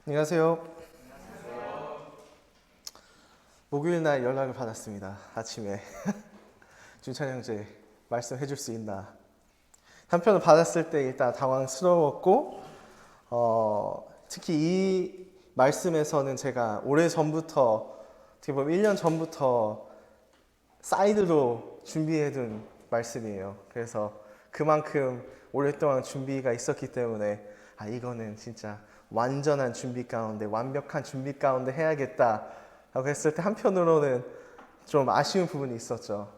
안녕하세요. 목요일 날 연락을 받았습니다. 아침에 준찬 형제 말씀해 줄 수 있나. 한편으로 받았을 때 일단 당황스러웠고 특히 이 말씀에서는 제가 오래전부터 어떻게 보면 1년 전부터 사이드로 준비해둔 말씀이에요. 그래서 그만큼 오랫동안 준비가 있었기 때문에 이거는 진짜 완전한 준비 가운데, 완벽한 준비 가운데 해야겠다 라고 했을 때 한편으로는 좀 아쉬운 부분이 있었죠.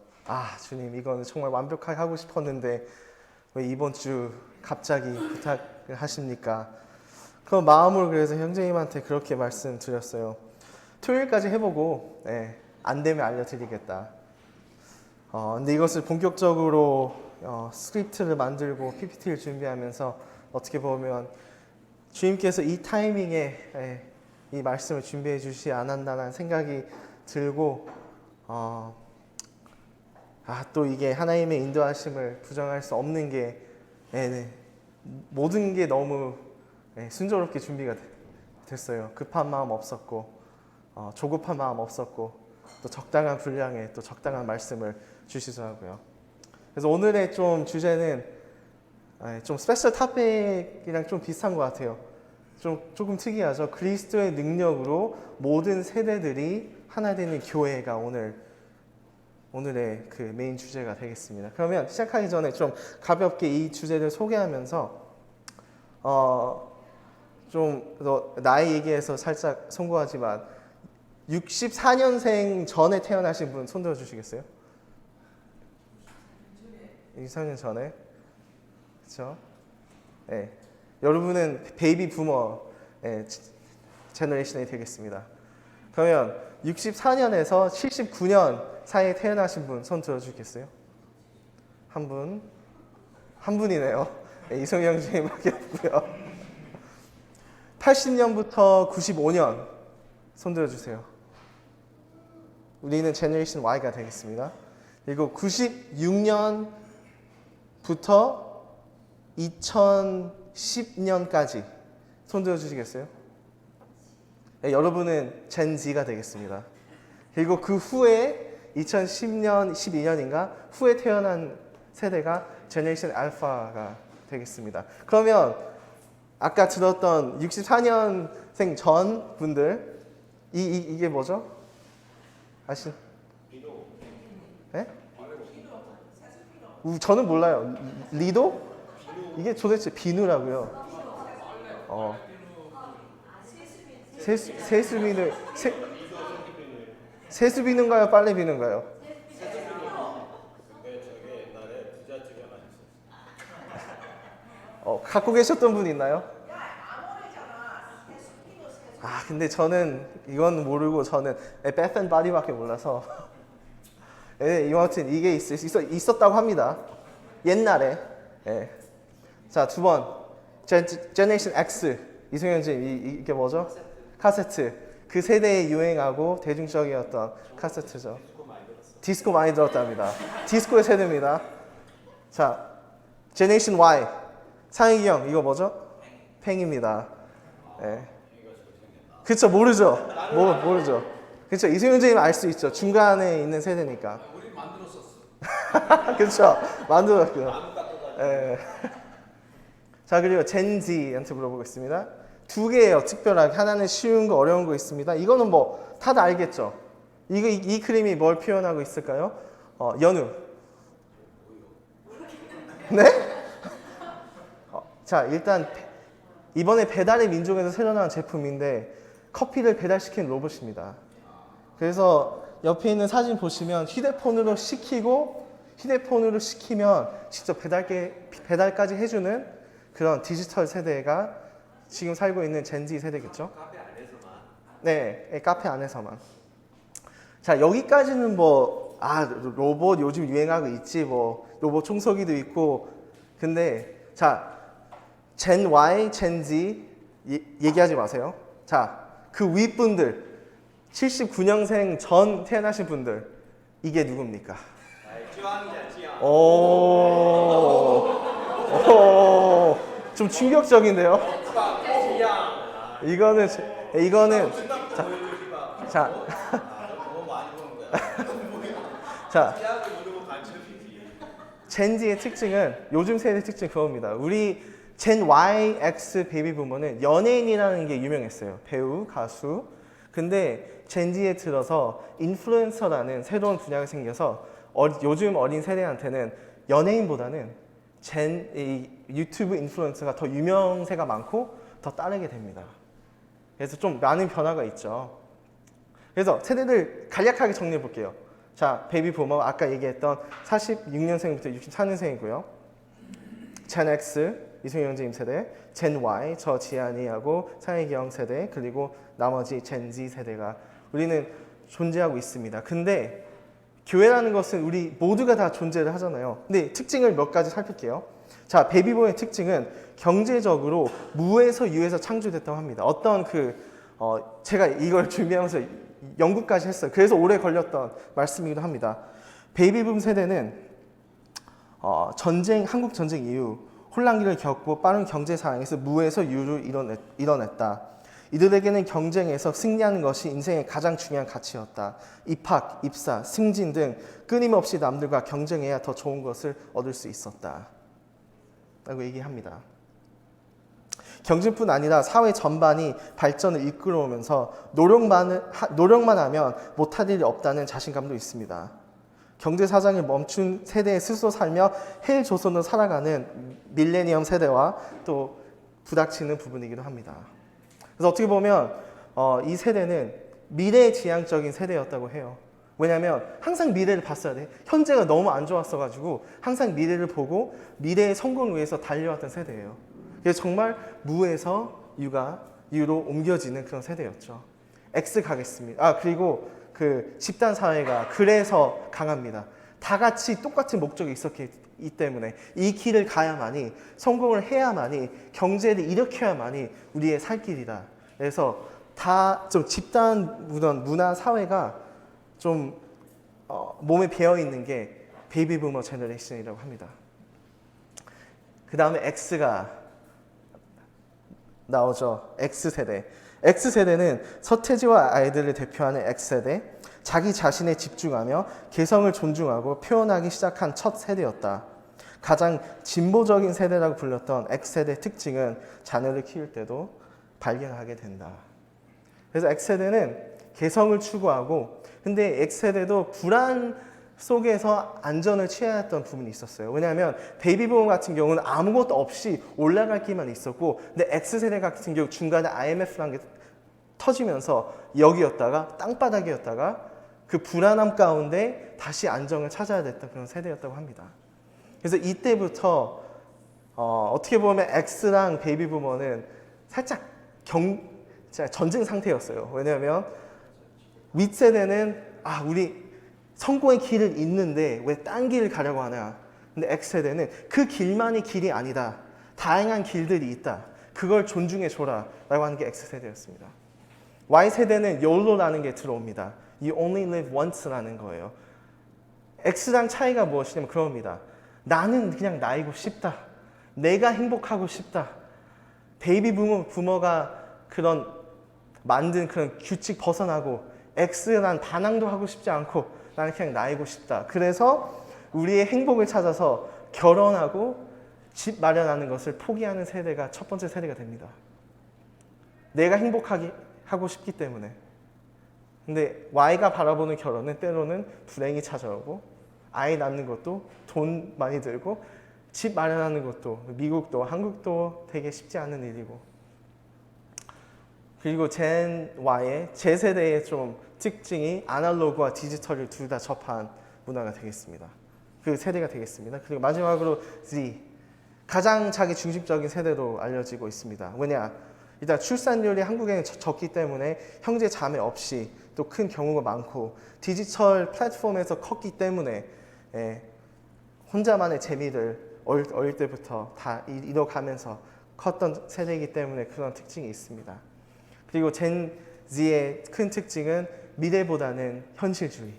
주님, 이거는 정말 완벽하게 하고 싶었는데 왜 이번 주 갑자기 부탁을 하십니까? 그 마음으로 그래서 형제님한테 그렇게 말씀드렸어요. 토요일까지 해보고 안 되면 알려드리겠다. 근데 이것을 본격적으로 스크립트를 만들고 PPT를 준비하면서 어떻게 보면 주님께서 이 타이밍에 이 말씀을 준비해 주시지 않았나라는 생각이 들고 또 이게 하나님의 인도하심을 부정할 수 없는 게 모든 게 너무 순조롭게 준비가 됐어요. 급한 마음 없었고 조급한 마음 없었고 또 적당한 분량에 또 적당한 말씀을 주시더라고요. 그래서 오늘의 좀 주제는 좀 스페셜 토픽이랑 좀 비슷한 것 같아요. 조금 특이하죠. 그리스도의 능력으로 모든 세대들이 하나 되는 교회가 오늘의 그 메인 주제가 되겠습니다. 그러면 시작하기 전에 좀 가볍게 이 주제를 소개하면서 좀 나이 얘기해서 살짝 송구하지만 64년생 전에 태어나신 분 손들어 주시겠어요? 64년 전에. 그렇죠? 여러분은 베이비 부머 제너레이션이 되겠습니다. 그러면 64년에서 79년 사이에 태어나신 분 손 들어주겠어요? 한 분이네요. 이성영 선생님밖에 없고요. 80년부터 95년 손 들어주세요. 우리는 제너레이션 Y가 되겠습니다. 그리고 96년부터 2010년까지 손 들어주시겠어요? 여러분은 젠 Z가 되겠습니다. 그리고 그 후에 2010년, 12년인가 후에 태어난 세대가 제너레이션 알파가 되겠습니다. 그러면 아까 들었던 64년생 전 분들 이게 뭐죠? 네? 저는 몰라요. 리도? 이게 도대체 비누라고요. 세수 비누인가요? 빨래 비누인가요? 갖고 계셨던 분 있나요? 근데 저는 이건 모르고 저는 Bath and Body밖에 몰라서 아무튼 이게 있었다고 합니다. 옛날에. 자, 두 번. 제너레이션 X. 이승현 선생님, 이게 뭐죠? 카세트. 그 세대에 유행하고 대중적이었던 카세트죠. 디스코 많이 들었답니다. 디스코의 세대입니다. 자, 제너레이션 Y. 상익이 형, 이거 뭐죠? 팽입니다. 그쵸, 모르죠? 모르죠. 그쵸, 이승현 선생님 알 수 있죠. 중간에 있는 세대니까. 우리 만들었었어. 그쵸, 만들었고요. 자, 그리고 젠지한테 물어보겠습니다. 두 개예요, 특별하게. 하나는 쉬운 거, 어려운 거 있습니다. 이거는 뭐 다들 알겠죠? 이 그림이 뭘 표현하고 있을까요? 연우. 네? 자, 일단 이번에 배달의 민족에서 새로 나온 제품인데 커피를 배달시키는 로봇입니다. 그래서 옆에 있는 사진 보시면 휴대폰으로 시키면 직접 배달까지 해주는 그런 디지털 세대가 지금 살고 있는 젠지 세대겠죠? 카페 안에서만. 네, 카페 안에서만. 자, 여기까지는 로봇 요즘 유행하고 있지, 로봇 청소기도 있고. 근데 자, 젠 Y, 젠 Z 얘기하지 마세요. 자, 그 윗분들 79년생 전 태어나신 분들 이게 누굽니까? 좀 충격적인데요? 이거는 자, 자, 젠지의 특징은 요즘 세대 특징 그겁니다. 우리 젠 Y, X 베이비 부모는 연예인이라는 게 유명했어요. 배우, 가수. 근데 젠지에 들어서 인플루언서라는 새로운 분야가 생겨서 요즘 어린 세대한테는 연예인보다는 이 유튜브 인플루언서가 더 유명세가 많고 더 따르게 됩니다. 그래서 좀 많은 변화가 있죠. 그래서 세대들 간략하게 정리해 볼게요. 자, 베이비 부머 아까 얘기했던 46년생부터 64년생이고요. 젠 X, 이승용 형제님 세대, 젠 Y, 저 지한이하고 상혜경 세대, 그리고 나머지 젠 Z 세대가 우리는 존재하고 있습니다. 근데 교회라는 것은 우리 모두가 다 존재를 하잖아요. 근데 특징을 몇 가지 살필게요. 자, 베이비붐의 특징은 경제적으로 무에서 유에서 창조됐다고 합니다. 어떤 제가 이걸 준비하면서 연구까지 했어요. 그래서 오래 걸렸던 말씀이기도 합니다. 베이비붐 세대는 한국 전쟁 이후 혼란기를 겪고 빠른 경제 상황에서 무에서 유를 이뤄냈다. 이들에게는 경쟁에서 승리하는 것이 인생의 가장 중요한 가치였다. 입학, 입사, 승진 등 끊임없이 남들과 경쟁해야 더 좋은 것을 얻을 수 있었다. 라고 얘기합니다. 경제뿐 아니라 사회 전반이 발전을 이끌어오면서 노력만 하면 못할 일이 없다는 자신감도 있습니다. 경제 사장을 멈춘 세대에 스스로 살며 헬조선으로 살아가는 밀레니엄 세대와 또 부닥치는 부분이기도 합니다. 그래서 어떻게 보면 이 세대는 미래지향적인 세대였다고 해요. 왜냐하면 항상 미래를 봤어야 돼. 현재가 너무 안 좋았어가지고 항상 미래를 보고 미래의 성공을 위해서 달려왔던 세대예요. 그래서 정말 무에서 유로 옮겨지는 그런 세대였죠. X 가겠습니다. 그리고 그 집단 사회가 그래서 강합니다. 다 같이 똑같은 목적이 있었기 때문에 이 길을 가야만이 성공을 해야만이 경제를 일으켜야만이 우리의 살 길이다. 그래서 다 좀 집단 문화 사회가 좀 몸에 배어 있는 게 베이비 부머 제너레이션이라고 합니다. 그 다음에 X가 나오죠. X세대. X세대는 서태지와 아이들을 대표하는 X세대. 자기 자신에 집중하며 개성을 존중하고 표현하기 시작한 첫 세대였다. 가장 진보적인 세대라고 불렸던 X세대의 특징은 자녀를 키울 때도 발견하게 된다. 그래서 X세대는 개성을 추구하고 근데 X세대도 불안 속에서 안전을 취해야 했던 부분이 있었어요. 왜냐하면 베이비붐 같은 경우는 아무것도 없이 올라갈 길만 있었고 근데 X세대 같은 경우 중간에 IMF라는 게 터지면서 여기였다가 땅바닥이었다가 그 불안함 가운데 다시 안정을 찾아야 됐던 그런 세대였다고 합니다. 그래서 이때부터 어떻게 보면 X랑 베이비부머는 살짝 전쟁 상태였어요. 왜냐하면 윗세대는 우리 성공의 길을 잇는데 왜 딴 길을 가려고 하냐. 근데 X세대는 그 길만이 길이 아니다. 다양한 길들이 있다. 그걸 존중해줘라 라고 하는 게 X세대였습니다. Y세대는 YOLO라는 게 들어옵니다. You only live once라는 거예요. X랑 차이가 무엇이냐면 그럽니다. 나는 그냥 나이고 싶다. 내가 행복하고 싶다. 베이비 부머가 만든 그런 규칙 벗어나고 X난 반항도 하고 싶지 않고 나는 그냥 나이고 싶다. 그래서 우리의 행복을 찾아서 결혼하고 집 마련하는 것을 포기하는 세대가 첫 번째 세대가 됩니다. 내가 하고 싶기 때문에. 근데 Y가 바라보는 결혼은 때로는 불행이 찾아오고 아이 낳는 것도 돈 많이 들고 집 마련하는 것도 미국도 한국도 되게 쉽지 않은 일이고 그리고 젠 Y의 제 세대의 좀 특징이 아날로그와 디지털을 둘 다 접한 문화가 되겠습니다. 그 세대가 되겠습니다. 그리고 마지막으로 Z 가장 자기 중심적인 세대로 알려지고 있습니다. 왜냐? 일단 출산율이 한국에는 적기 때문에 형제 자매 없이 또 큰 경우가 많고 디지털 플랫폼에서 컸기 때문에 혼자만의 재미를 어릴 때부터 다 이뤄가면서 컸던 세대이기 때문에 그런 특징이 있습니다. 그리고 젠 Z의 큰 특징은 미래보다는 현실주의.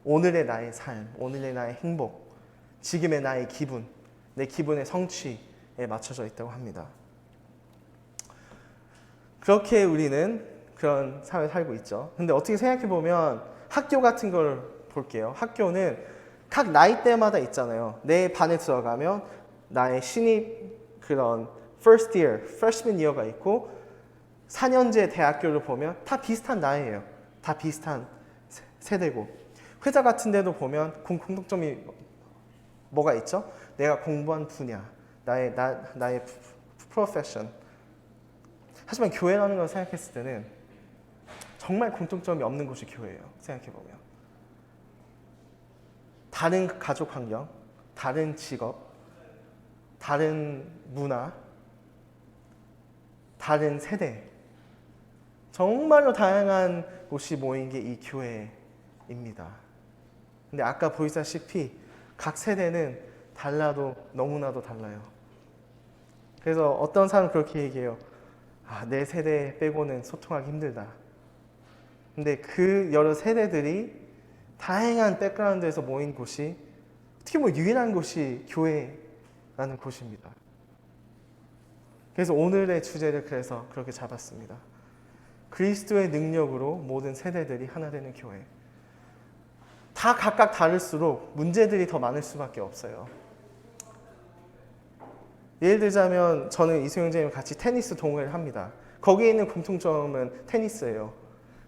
오늘의 나의 삶, 오늘의 나의 행복, 지금의 나의 기분, 내 기분의 성취에 맞춰져 있다고 합니다. 그렇게 우리는 그런 사회를 살고 있죠. 근데 어떻게 생각해 보면 학교 같은 걸 볼게요. 학교는 각 나이대마다 있잖아요. 내 반에 들어가면 나의 신입 그런 first year, freshman year가 있고 4년제 대학교를 보면 다 비슷한 나이예요. 다 비슷한 세대고 회사 같은 데도 보면 공통점이 뭐가 있죠? 내가 공부한 분야, 나의 프로페션. 하지만 교회라는 걸 생각했을 때는 정말 공통점이 없는 곳이 교회예요. 생각해보면. 다른 가족 환경, 다른 직업, 다른 문화, 다른 세대. 정말로 다양한 곳이 모인 게 이 교회입니다. 근데 아까 보이다시피 각 세대는 달라도 너무나도 달라요. 그래서 어떤 사람은 그렇게 얘기해요. 내 세대 빼고는 소통하기 힘들다. 근데 그 여러 세대들이 다양한 백그라운드에서 모인 곳이 어떻게 보면 유일한 곳이 교회라는 곳입니다. 그래서 오늘의 주제를 그래서 그렇게 잡았습니다. 그리스도의 능력으로 모든 세대들이 하나 되는 교회. 다 각각 다를수록 문제들이 더 많을 수밖에 없어요. 예를 들자면 저는 이수영 선생님과 같이 테니스 동호회를 합니다. 거기에 있는 공통점은 테니스예요.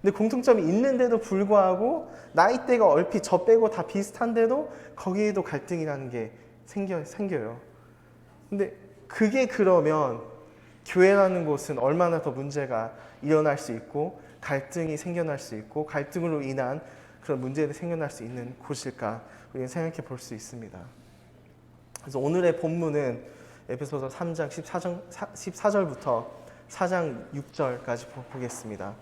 근데 공통점이 있는데도 불구하고 나이대가 얼핏 저 빼고 다 비슷한데도 거기에도 갈등이라는 게 생겨요. 근데 그게 그러면 교회라는 곳은 얼마나 더 문제가 일어날 수 있고 갈등이 생겨날 수 있고 갈등으로 인한 그런 문제들이 생겨날 수 있는 곳일까 우리는 생각해 볼 수 있습니다. 그래서 오늘의 본문은 에베소서 3장 14절부터 4장 6절까지 보겠습니다.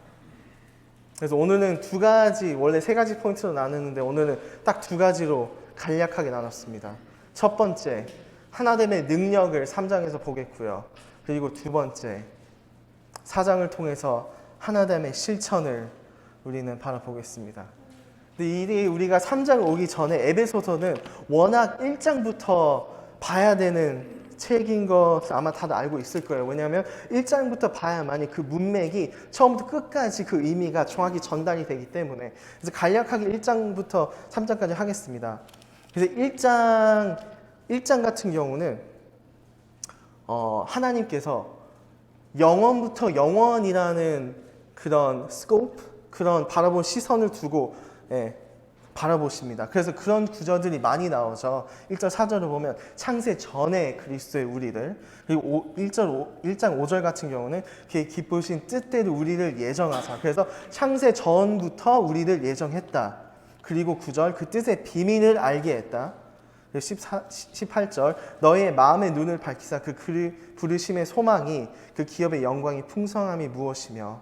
그래서 오늘은 두 가지, 원래 세 가지 포인트로 나누는데 오늘은 딱 두 가지로 간략하게 나눴습니다. 첫 번째, 하나됨의 능력을 3장에서 보겠고요. 그리고 두 번째, 4장을 통해서 하나됨의 실천을 우리는 바라보겠습니다. 근데 우리가 3장 오기 전에 에베소서는 워낙 1장부터 봐야 되는 책인 거 아마 다들 알고 있을 거예요. 왜냐하면 1장부터 봐야만이 그 문맥이 처음부터 끝까지 그 의미가 정확히 전달이 되기 때문에. 그래서 간략하게 1장부터 3장까지 하겠습니다. 그래서 1장 같은 경우는 하나님께서 영원부터 영원이라는 그런 스코프, 그런 바라본 시선을 두고 바라보십니다. 그래서 그런 구절들이 많이 나오죠. 1절 4절을 보면 창세 전에 그리스도의 우리를, 그리고 1장 5절 같은 경우는 그의 기쁘신 뜻대로 우리를 예정하사, 그래서 창세 전부터 우리를 예정했다. 그리고 9절 그 뜻의 비밀을 알게 했다. 18절 너의 마음의 눈을 밝히사 그 부르심의 소망이 그 기업의 영광이 풍성함이 무엇이며,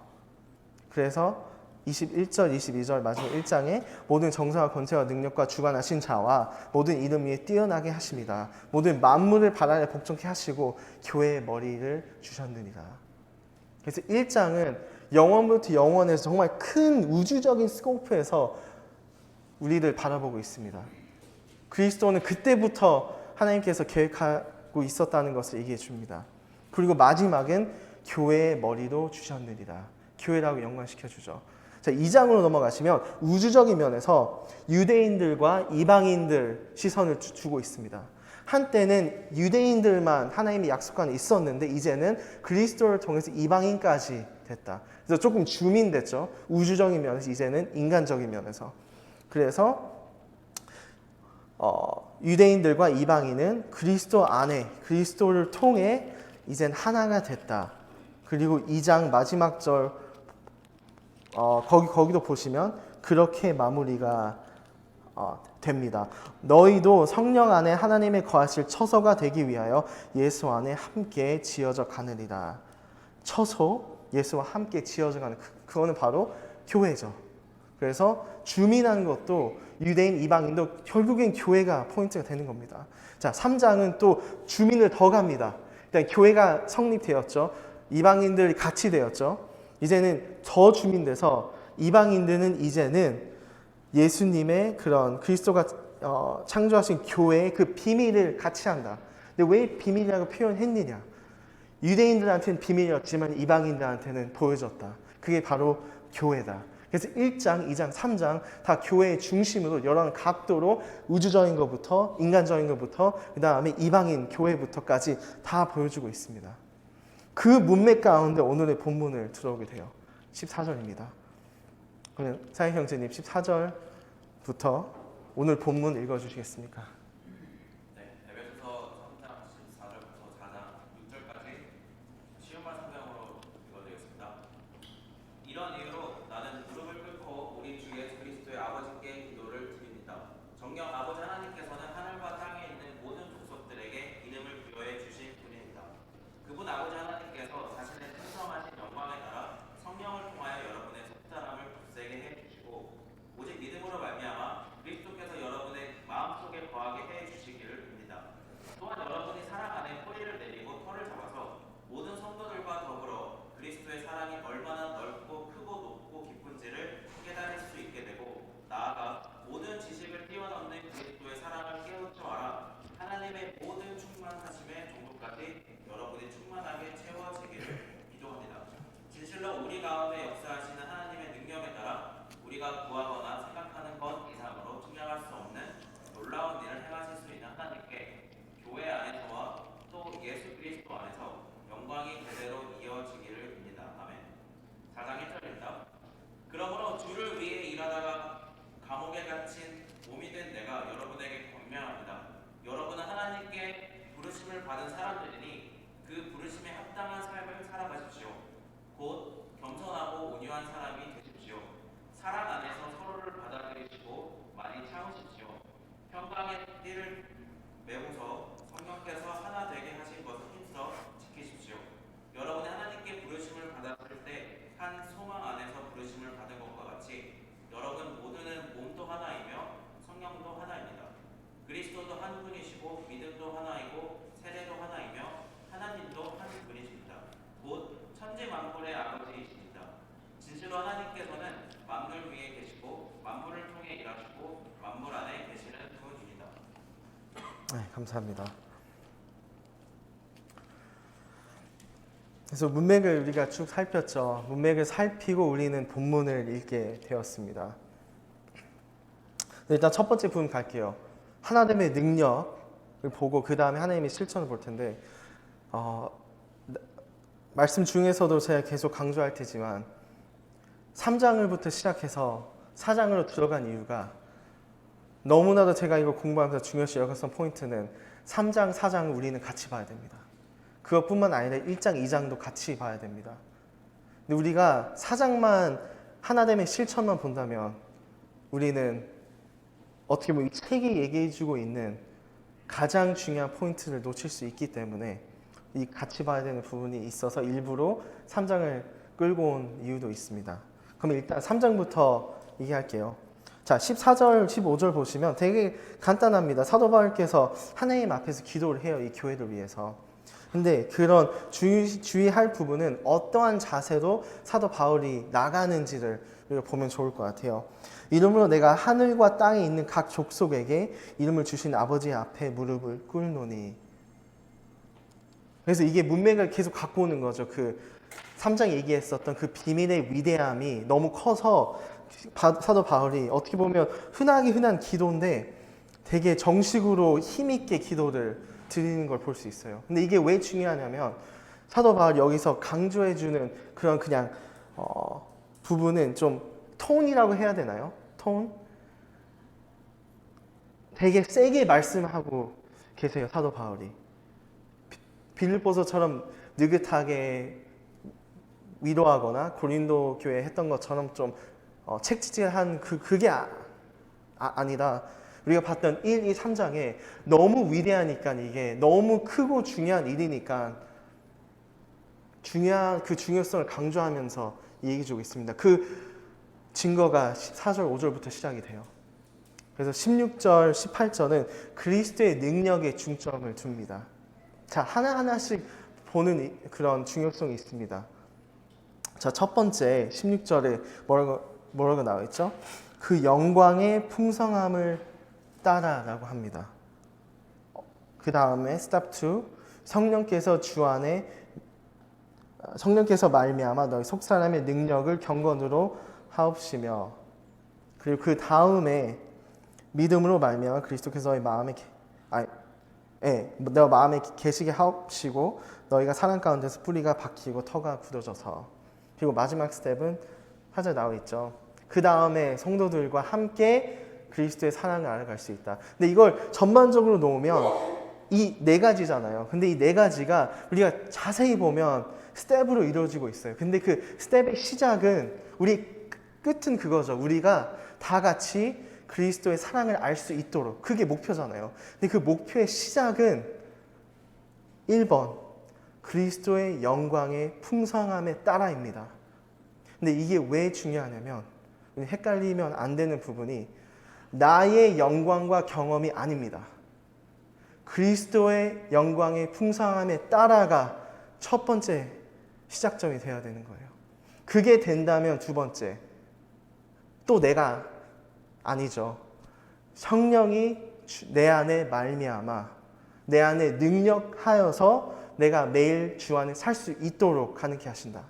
그래서 21절, 22절 마지막 1장에 모든 정사와 권세와 능력과 주관하신 자와 모든 이름 위에 뛰어나게 하십니다. 모든 만물을 발 아래 복종케 하시고 교회의 머리를 주셨느니라. 그래서 1장은 영원부터 영원에서 정말 큰 우주적인 스코프에서 우리를 바라보고 있습니다. 그리스도는 그때부터 하나님께서 계획하고 있었다는 것을 얘기해 줍니다. 그리고 마지막은 교회의 머리도 주셨느니라. 교회라고 연관시켜 주죠. 자, 2장으로 넘어가시면 우주적인 면에서 유대인들과 이방인들 시선을 주고 있습니다. 한때는 유대인들만 하나님의 약속관에 있었는데 이제는 그리스도를 통해서 이방인까지 됐다. 그래서 조금 주민됐죠. 우주적인 면에서 이제는 인간적인 면에서. 그래서 유대인들과 이방인은 그리스도 안에, 그리스도를 통해 이젠 하나가 됐다. 그리고 2장 마지막 절 거기도 보시면 그렇게 마무리가 됩니다. 너희도 성령 안에 하나님의 거하실 처소가 되기 위하여 예수 안에 함께 지어져 가느니라. 처소, 예수와 함께 지어져 가는 그거는 바로 교회죠. 그래서 주민하는 것도 유대인, 이방인도 결국엔 교회가 포인트가 되는 겁니다. 자, 3장은 또 주민을 더 갑니다. 일단 교회가 성립되었죠. 이방인들이 같이 되었죠. 이제는 더 주민돼서 이방인들은 이제는 예수님의 그런 그리스도가 창조하신 교회의 그 비밀을 같이 한다. 근데 왜 비밀이라고 표현했느냐? 유대인들한테는 비밀이었지만 이방인들한테는 보여졌다. 그게 바로 교회다. 그래서 1장, 2장, 3장 다 교회의 중심으로 여러 각도로 우주적인 것부터 인간적인 것부터 그 다음에 이방인 교회부터까지 다 보여주고 있습니다. 그 문맥 가운데 오늘의 본문을 들어오게 돼요. 14절입니다. 그러면 사인 형제님 14절부터 오늘 본문 읽어주시겠습니까? 네, 에베소서 3장 14절부터 4장 6절까지 쉬운 말 성경으로 읽어드리겠습니다. 이런 이유로 나는 무릎을 꿇고 우리 주 예수 그리스도의 아버지께 기도를 드립니다. 정녕 아버지 하나님께서는 하늘과 땅에 있는 모든 족속들에게 이름을 부여해 주신 분입니다. 그분 아버지 하나님께서 자신의 풍성하신 영광에 따라 성령을 통하여 여러분의 속사람을 굳세게 해주시고 오직 믿음으로 말미암아 그리스도께서 여러분의 마음속에 거하게 해주시기를 빕니다. 또한 여러분이 사랑 안에 뿌리를 내리고 털을 잡아서 모든 성도들과 더불어 그리스도의 사랑이 얼마나 넓고 크고 높고 깊은지를 깨달을 수 있게 되고 나아가 모든 지식을 뛰어넘는 그리스도의 사랑을 깨우쳐 알아 하나님의 모든 충만하심의 정도까지 여러분이 충만하게 채워지기를 기도합니다. 진실로 우리 가운데 역사하시는 하나님의 능력에 따라 우리가 구하거나 생각하는 것 이상으로 측량할 수 없는 놀라운 일을 행하실 수 있는 하나님께 교회 안에서와 또 예수 그리스도 안에서 영광이 대대로 이어지기를 빕니다. 아멘. 4장 1절입니다. 그러므로 주를 위해 일하다가 감옥에 갇힌 몸이 된 내가 여러분에게 권면합니다. 여러분은 하나님께 부르심을 받은 사람들이니 그 부르심에 합당한 삶을 살아가십시오. 곧 겸손하고 온유한 사람이 되십시오. 사랑 안에서 서로를 받아들이시고 많이 참으십시오. 평강의 띠를 메고서 성령께서 하나 되게 하신 것을 힘써 지키십시오. 여러분이 하나님께 부르심을 받았을 때 한 소망 안에서 부르심을 받은 것과 같이 여러분 모두는 몸도 하나이며 성령도 하나입니다. 그리스도도 한 분이시고 믿음도 하나이고 세례도 하나이며 하나님도 한 분이십니다. 곧 천지 만물의 아버지이십니다. 진실로 하나님께서는 만물 위에 계시고 만물을 통해 일하시고 만물 안에 계시는 분입니다. 네, 감사합니다. 그래서 문맥을 우리가 쭉 살폈죠. 문맥을 살피고 우리는 본문을 읽게 되었습니다. 일단 첫 번째 부분 갈게요. 하나님의 능력을 보고 그 다음에 하나님의 실천을 볼 텐데 말씀 중에서도 제가 계속 강조할 테지만 3장을부터 시작해서 4장으로 들어간 이유가 너무나도 제가 이거 공부하면서 중요시 여겼던 포인트는 3장, 4장을 우리는 같이 봐야 됩니다. 그것뿐만 아니라 1장, 2장도 같이 봐야 됩니다. 근데 우리가 4장만 하나님의 실천만 본다면 우리는 어떻게 보면 이 책이 얘기해주고 있는 가장 중요한 포인트를 놓칠 수 있기 때문에 이 같이 봐야 되는 부분이 있어서 일부러 3장을 끌고 온 이유도 있습니다. 그럼 일단 3장부터 얘기할게요. 자, 14절, 15절 보시면 되게 간단합니다. 사도 바울께서 하나님 앞에서 기도를 해요. 이 교회를 위해서. 근데 그런 주의할 부분은 어떠한 자세로 사도 바울이 나가는지를 우리가 보면 좋을 것 같아요. 이름으로 내가 하늘과 땅에 있는 각 족속에게 이름을 주신 아버지 앞에 무릎을 꿇노니. 그래서 이게 문맥을 계속 갖고 오는 거죠. 그 3장 얘기했었던 그 비밀의 위대함이 너무 커서 사도 바울이 어떻게 보면 흔하기 흔한 기도인데 되게 정식으로 힘있게 기도를 드리는 걸 볼 수 있어요. 근데 이게 왜 중요하냐면 사도 바울이 여기서 강조해주는 그런 그냥 부분은 좀 톤이라고 해야 되나요? 톤? 되게 세게 말씀하고 계세요. 사도 바울이. 빌립보서처럼 느긋하게 위로하거나 고린도 교회 했던 것처럼 좀 책찍질한 그게 아니라 우리가 봤던 1, 2, 3장에 너무 위대하니까 이게 너무 크고 중요한 일이니까 그 중요성을 강조하면서 얘기해주고 있습니다. 그 증거가 4절, 5절부터 시작이 돼요. 그래서 16절, 18절은 그리스도의 능력에 중점을 둡니다. 자, 하나하나씩 보는 그런 중요성이 있습니다. 자, 첫 번째 16절에 뭐라고 나와 있죠? 그 영광의 풍성함을 따라라고 합니다. 그 다음에 step 2, 성령께서 주 안에 성령께서 말미암아 너희 속사람의 능력을 경건으로 하옵시며, 그리고 그 다음에 믿음으로 말미암아 그리스도께서 너희 마음에 너 마음에 계시게 하옵시고 너희가 사랑 가운데서 뿌리가 박히고 터가 굳어져서. 그리고 마지막 스텝은 8절 나와 있죠. 그 다음에 성도들과 함께 그리스도의 사랑을 알아갈 수 있다. 근데 이걸 전반적으로 놓으면 이 네 가지잖아요. 근데 이 네 가지가 우리가 자세히 보면 스텝으로 이루어지고 있어요. 근데 그 스텝의 시작은, 우리 끝은 그거죠. 우리가 다 같이 그리스도의 사랑을 알 수 있도록, 그게 목표잖아요. 근데 그 목표의 시작은 1번 그리스도의 영광의 풍성함에 따라입니다. 근데 이게 왜 중요하냐면, 헷갈리면 안 되는 부분이 나의 영광과 경험이 아닙니다. 그리스도의 영광의 풍성함에 따라가 첫 번째 시작점이 되어야 되는 거예요. 그게 된다면 두 번째, 또 내가 아니죠. 성령이 내 안에 말미암아 내 안에 능력하여서 내가 매일 주 안에 살 수 있도록 가능케 하신다.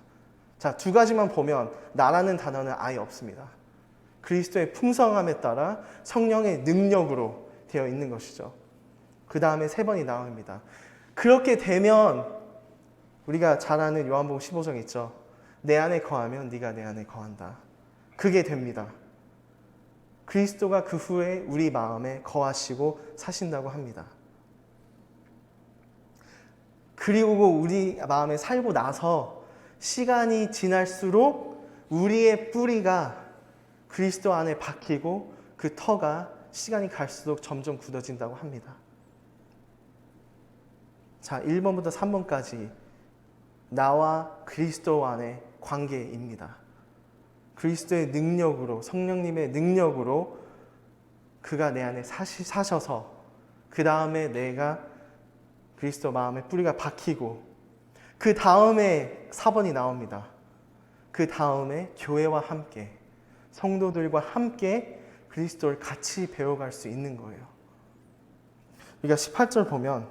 자, 두 가지만 보면 나라는 단어는 아예 없습니다. 그리스도의 풍성함에 따라 성령의 능력으로 되어 있는 것이죠. 그 다음에 세 번이 나옵니다. 그렇게 되면 우리가 잘 아는 요한복음 15장 있죠. 내 안에 거하면 네가 내 안에 거한다. 그게 됩니다. 그리스도가 그 후에 우리 마음에 거하시고 사신다고 합니다. 그리고 우리 마음에 살고 나서 시간이 지날수록 우리의 뿌리가 그리스도 안에 박히고 그 터가 시간이 갈수록 점점 굳어진다고 합니다. 자, 1번부터 3번까지 나와 그리스도 안의 관계입니다. 그리스도의 능력으로, 성령님의 능력으로 그가 내 안에 사셔서 그 다음에 내가 그리스도 마음에 뿌리가 박히고, 그 다음에 4번이 나옵니다. 그 다음에 교회와 함께, 성도들과 함께 그리스도를 같이 배워갈 수 있는 거예요. 우리가 18절 보면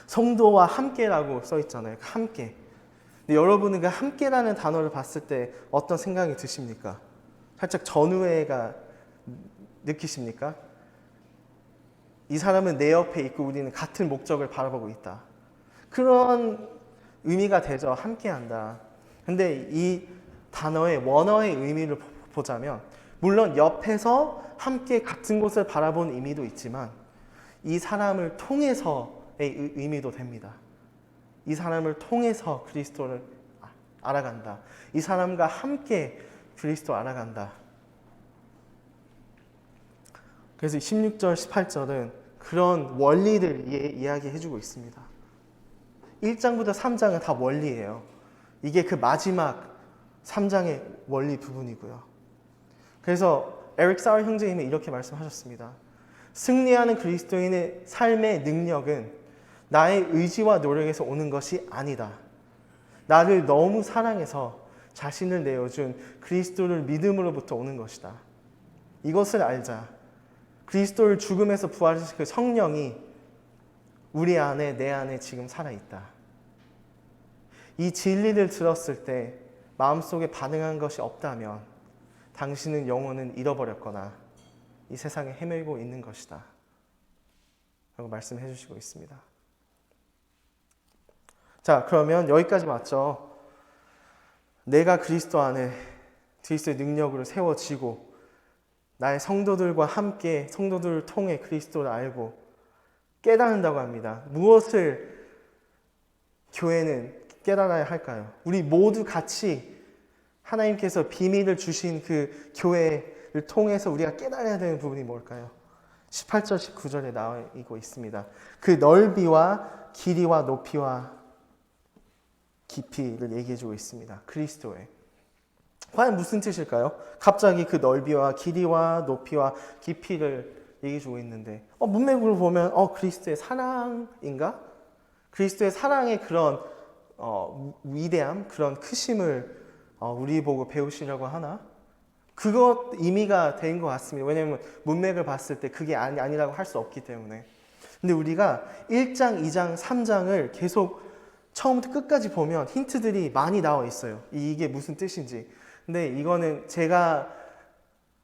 성도와 함께라고 써 있잖아요. 함께. 근데 여러분은 그 함께라는 단어를 봤을 때 어떤 생각이 드십니까? 살짝 전우회가 느끼십니까? 이 사람은 내 옆에 있고 우리는 같은 목적을 바라보고 있다. 그런 의미가 되죠. 함께한다. 근데 이 단어의 원어의 의미를 보자면, 물론 옆에서 함께 같은 곳을 바라보는 의미도 있지만 이 사람을 통해서의 의미도 됩니다. 이 사람을 통해서 그리스도를 알아간다. 이 사람과 함께 그리스도 알아간다. 그래서 16절, 18절은 그런 원리를 이야기해주고 있습니다. 1장부터 3장은 다 원리예요. 이게 그 마지막 3장의 원리 부분이고요. 그래서 에릭 사울 형제님이 이렇게 말씀하셨습니다. 승리하는 그리스도인의 삶의 능력은 나의 의지와 노력에서 오는 것이 아니다. 나를 너무 사랑해서 자신을 내어준 그리스도를 믿음으로부터 오는 것이다. 이것을 알자. 그리스도를 죽음에서 부활하신 그 성령이 우리 안에, 내 안에 지금 살아있다. 이 진리를 들었을 때 마음속에 반응한 것이 없다면 당신은 영혼은 잃어버렸거나 이 세상에 헤매고 있는 것이다. 라고 말씀해 주시고 있습니다. 자, 그러면 여기까지 맞죠? 내가 그리스도 안에 그리스도의 능력으로 세워지고 나의 성도들과 함께 성도들을 통해 그리스도를 알고 깨닫는다고 합니다. 무엇을 교회는 깨달아야 할까요? 우리 모두 같이 하나님께서 비밀을 주신 그 교회를 통해서 우리가 깨달아야 되는 부분이 뭘까요? 18절, 19절에 나와 있습니다. 그 넓이와 길이와 높이와 깊이를 얘기해주고 있습니다. 그리스도의. 과연 무슨 뜻일까요? 갑자기 그 넓이와 길이와 높이와 깊이를 얘기해주고 있는데 문맥으로 보면 그리스도의 사랑인가? 그리스도의 사랑의 그런 위대함, 그런 크심을 우리 보고 배우시려고 하나? 그것 의미가 된 것 같습니다. 왜냐하면 문맥을 봤을 때 그게 아니라고 할 수 없기 때문에. 근데 우리가 1장, 2장, 3장을 계속 처음부터 끝까지 보면 힌트들이 많이 나와 있어요. 이게 무슨 뜻인지. 근데 이거는 제가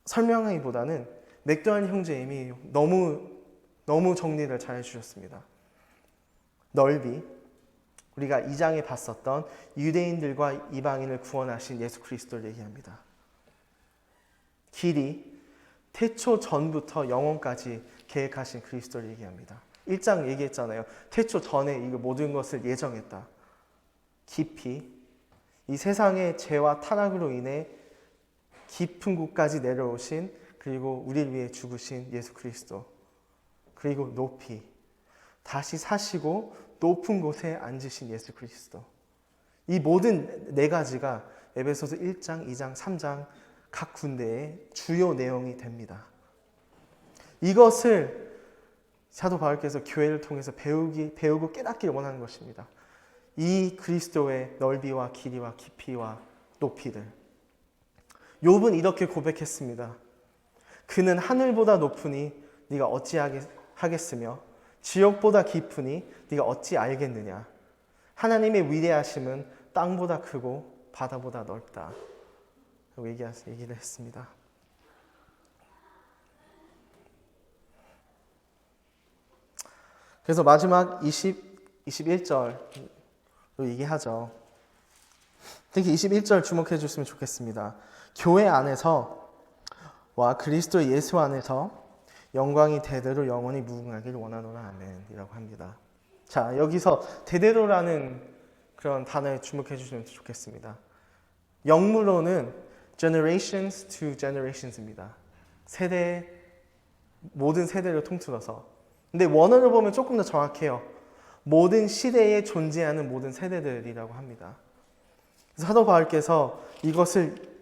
설명하기보다는 맥도날드 형제님이 너무 정리를 잘 해주셨습니다. 넓이, 우리가 2장에 봤었던 유대인들과 이방인을 구원하신 예수 그리스도를 얘기합니다. 길이, 태초 전부터 영원까지 계획하신 그리스도를 얘기합니다. 1장 얘기했잖아요. 태초 전에 이 모든 것을 예정했다. 깊이, 이 세상의 죄와 타락으로 인해 깊은 곳까지 내려오신, 그리고 우리를 위해 죽으신 예수 그리스도. 그리고 높이, 다시 사시고 높은 곳에 앉으신 예수 그리스도. 이 모든 네 가지가 에베소서 1장, 2장, 3장 각 군데의 주요 내용이 됩니다. 이것을 사도 바울께서 교회를 통해서 배우고 깨닫기를 원하는 것입니다. 이 그리스도의 넓이와 길이와 깊이와 높이를. 욥은 이렇게 고백했습니다. 그는 하늘보다 높으니 네가 어찌하겠으며 지옥보다 깊으니 네가 어찌 알겠느냐. 하나님의 위대하심은 땅보다 크고 바다보다 넓다. 라고 얘기를 했습니다. 그래서 마지막 21절로 얘기하죠. 특히 21절 주목해 주시면 좋겠습니다. 교회 안에서 와 그리스도 예수 안에서 영광이 대대로 영원히 무궁하기를 원하노라 아멘 이라고 합니다. 자, 여기서 대대로라는 그런 단어에 주목해 주시면 좋겠습니다. 영문로는 generations to generations입니다. 모든 세대를 통틀어서. 근데 원어를 보면 조금 더 정확해요. 모든 시대에 존재하는 모든 세대들이라고 합니다. 그래서 사도 바울께서 이것을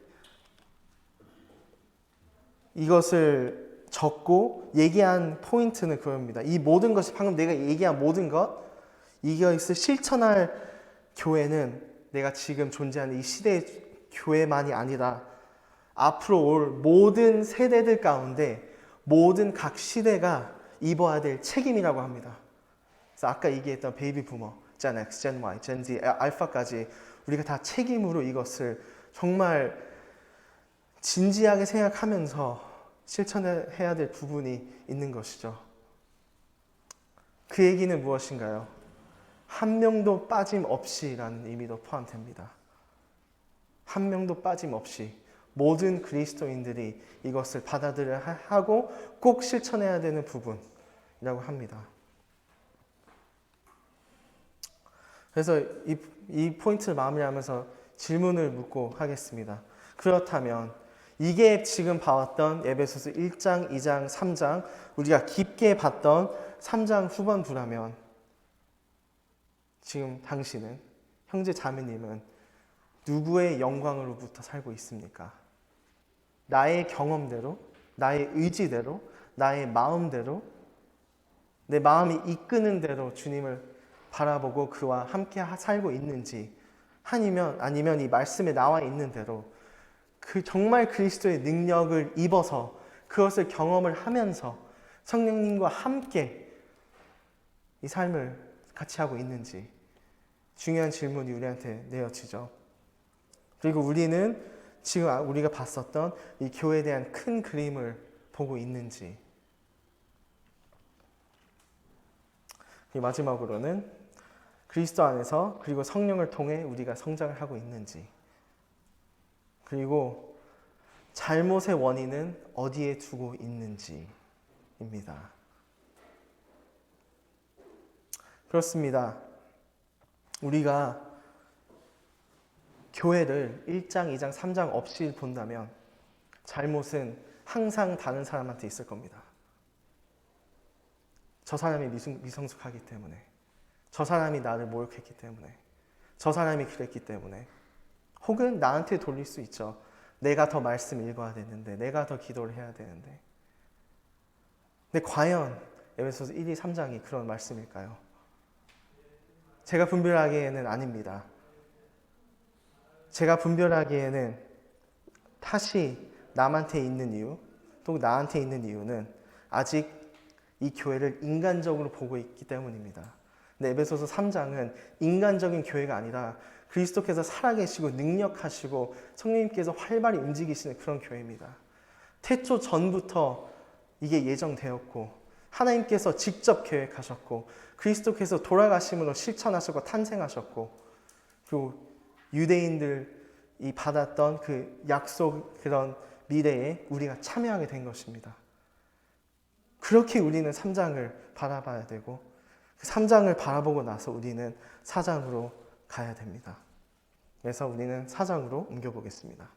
적고 얘기한 포인트는 그겁니다. 이 모든 것이 방금 내가 얘기한 모든 것, 이것을 실천할 교회는 내가 지금 존재하는 이 시대의 교회만이 아니라 앞으로 올 모든 세대들 가운데 모든 각 시대가 입어야 될 책임이라고 합니다. 그래서 아까 얘기했던 베이비 부머, Gen X, Gen Y, Gen Z, 알파까지 우리가 다 책임으로 이것을 정말 진지하게 생각하면서 실천해야 될 부분이 있는 것이죠. 그 얘기는 무엇인가요? 한 명도 빠짐없이라는 의미도 포함됩니다. 한 명도 빠짐없이 모든 그리스도인들이 이것을 받아들여야 하고 꼭 실천해야 되는 부분이라고 합니다. 그래서 이 포인트를 마무리하면서 질문을 묻고 하겠습니다. 그렇다면 이게 지금 봐왔던 에베소서 1장, 2장, 3장 우리가 깊게 봤던 3장 후반부라면 지금 당신은, 형제 자매님은 누구의 영광으로부터 살고 있습니까? 나의 경험대로, 나의 의지대로, 나의 마음대로, 내 마음이 이끄는 대로 주님을 바라보고 그와 함께 살고 있는지, 아니면 이 말씀에 나와 있는 대로 정말 그리스도의 능력을 입어서 그것을 경험을 하면서 성령님과 함께 이 삶을 같이 하고 있는지 중요한 질문이 우리한테 내어지죠. 그리고 우리는 지금 우리가 봤었던 이 교회에 대한 큰 그림을 보고 있는지. 마지막으로는 그리스도 안에서 그리고 성령을 통해 우리가 성장을 하고 있는지. 그리고 잘못의 원인은 어디에 두고 있는지입니다. 그렇습니다. 우리가 교회를 1장, 2장, 3장 없이 본다면 잘못은 항상 다른 사람한테 있을 겁니다. 저 사람이 미성숙하기 때문에, 저 사람이 나를 모욕했기 때문에, 저 사람이 그랬기 때문에, 혹은 나한테 돌릴 수 있죠. 내가 더 말씀 읽어야 되는데, 내가 더 기도를 해야 되는데. 근데 과연 에베소서 1, 2, 3장이 그런 말씀일까요? 제가 분별하기에는 아닙니다. 제가 분별하기에는 탓이 남한테 있는 이유, 또 나한테 있는 이유는 아직 이 교회를 인간적으로 보고 있기 때문입니다. 근데 에베소서 3장은 인간적인 교회가 아니라 그리스도께서 살아계시고 능력하시고 성령님께서 활발히 움직이시는 그런 교회입니다. 태초 전부터 이게 예정되었고 하나님께서 직접 계획하셨고 그리스도께서 돌아가심으로 실천하셨고 탄생하셨고 그리고 유대인들이 받았던 그 약속 그런 미래에 우리가 참여하게 된 것입니다. 그렇게 우리는 3장을 바라봐야 되고 그 3장을 바라보고 나서 우리는 4장으로 가야 됩니다. 그래서 우리는 4장으로 옮겨보겠습니다.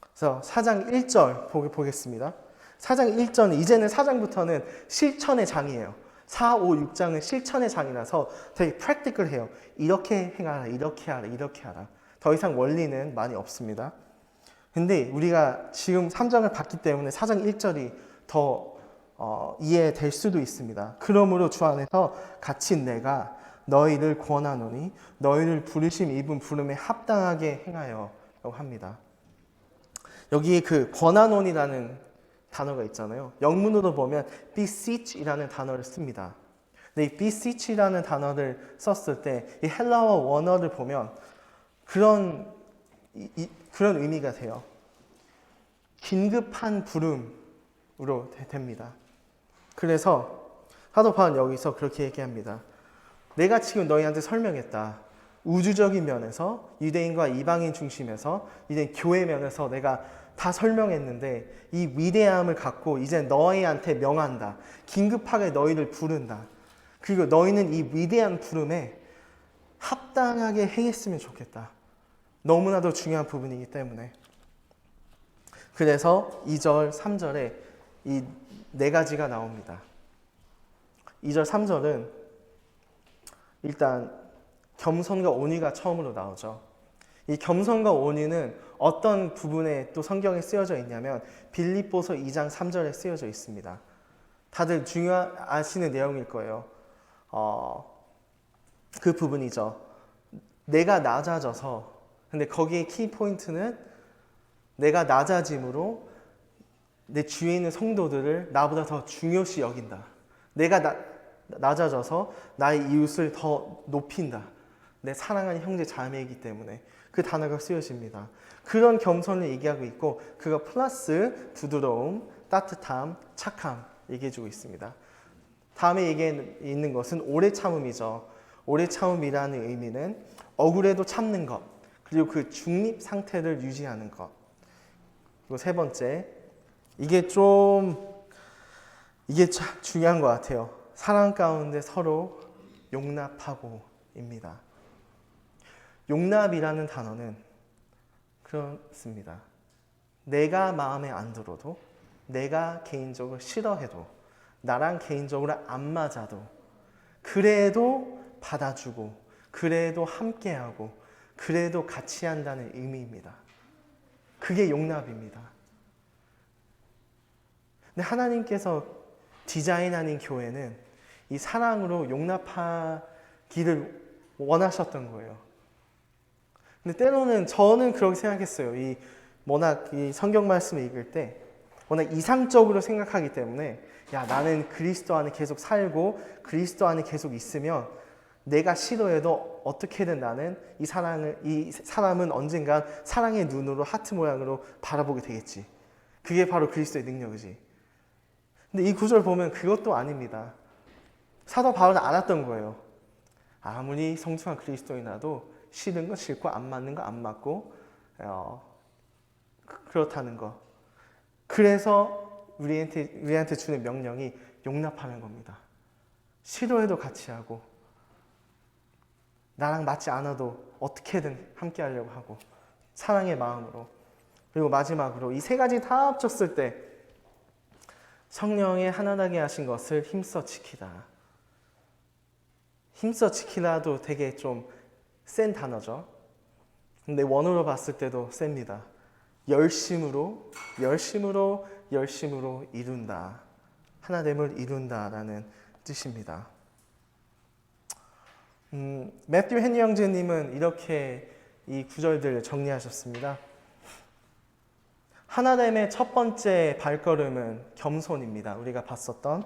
그래서 4장 1절 보겠습니다. 4장 1절은 이제는 4장부터는 실천의 장이에요. 4, 5, 6장은 실천의 장이라서 되게 프랙티컬해요. 이렇게 행하라, 이렇게 하라, 이렇게 하라. 더 이상 원리는 많이 없습니다. 근데 우리가 지금 3장을 봤기 때문에 4장 1절이 더 이해될 수도 있습니다. 그러므로 주 안에서 같이 내가 너희를 권하노니 너희를 부르심 입은 부름에 합당하게 행하여 라고 합니다. 여기에 그 권하노니라는 단어가 있잖아요. 영문으로 보면 beseech이라는 단어를 씁니다. 근데 이 beseech이라는 단어를 썼을 때 이 헬라어 원어를 보면 그런 의미가 돼요. 긴급한 부름으로 됩니다. 그래서 사도 바울은 여기서 그렇게 얘기합니다. 내가 지금 너희한테 설명했다. 우주적인 면에서 유대인과 이방인 중심에서 이제 교회 면에서 내가 다 설명했는데 이 위대함을 갖고 이제 너희한테 명한다. 긴급하게 너희를 부른다. 그리고 너희는 이 위대한 부름에 합당하게 행했으면 좋겠다. 너무나도 중요한 부분이기 때문에. 그래서 2절, 3절에 이 네 가지가 나옵니다. 2절, 3절은 일단 겸손과 온유가 처음으로 나오죠. 이 겸손과 온유는 어떤 부분에 또 성경에 쓰여져 있냐면 빌립보서 2장 3절에 쓰여져 있습니다. 다들 아시는 내용일 거예요. 그 부분이죠. 내가 낮아져서, 근데 거기에 키포인트는 내가 낮아짐으로 내 주위에 있는 성도들을 나보다 더 중요시 여긴다. 내가 낮아져서 나의 이웃을 더 높인다. 내 사랑하는 형제 자매이기 때문에 그 단어가 쓰여집니다. 그런 겸손을 얘기하고 있고 그거 플러스 부드러움, 따뜻함, 착함 얘기해주고 있습니다. 다음에 얘기해 있는 것은 오래 참음이죠. 오래 참음이라는 의미는 억울해도 참는 것, 그리고 그 중립 상태를 유지하는 것. 그리고 세 번째, 이게 참 중요한 것 같아요. 사랑 가운데 서로 용납하고입니다. 용납이라는 단어는 그렇습니다. 내가 마음에 안 들어도, 내가 개인적으로 싫어해도, 나랑 개인적으로 안 맞아도, 그래도 받아주고, 그래도 함께하고, 그래도 같이 한다는 의미입니다. 그게 용납입니다. 근데 하나님께서 디자인하는 교회는 이 사랑으로 용납하기를 원하셨던 거예요. 근데 때로는 저는 그렇게 생각했어요. 워낙 이 성경 말씀을 읽을 때 워낙 이상적으로 생각하기 때문에 나는 그리스도 안에 계속 살고 그리스도 안에 계속 있으면 내가 싫어해도 어떻게든 나는 이 사람은 언젠가 사랑의 눈으로 하트 모양으로 바라보게 되겠지. 그게 바로 그리스도의 능력이지. 근데 이 구절 보면 그것도 아닙니다. 사도 바울은 알았던 거예요. 아무리 성숙한 그리스도인이라도 싫은 거 싫고 안 맞는 거 안 맞고 그렇다는 거. 그래서 우리한테 주는 명령이 용납하는 겁니다. 싫어해도 같이 하고 나랑 맞지 않아도 어떻게든 함께 하려고 하고 사랑의 마음으로. 그리고 마지막으로 이 세 가지 다 합쳤을 때 성령의 하나나게 하신 것을 힘써 지키다. 힘써 지키다도 되게 좀 센 단어죠. 근데 원어로 봤을 때도 셉니다. 열심으로 이룬다. 하나됨을 이룬다라는 뜻입니다. 매튜 헨리 형제님은 이렇게 이 구절들을 정리하셨습니다. 하나됨의 첫 번째 발걸음은 겸손입니다. 우리가 봤었던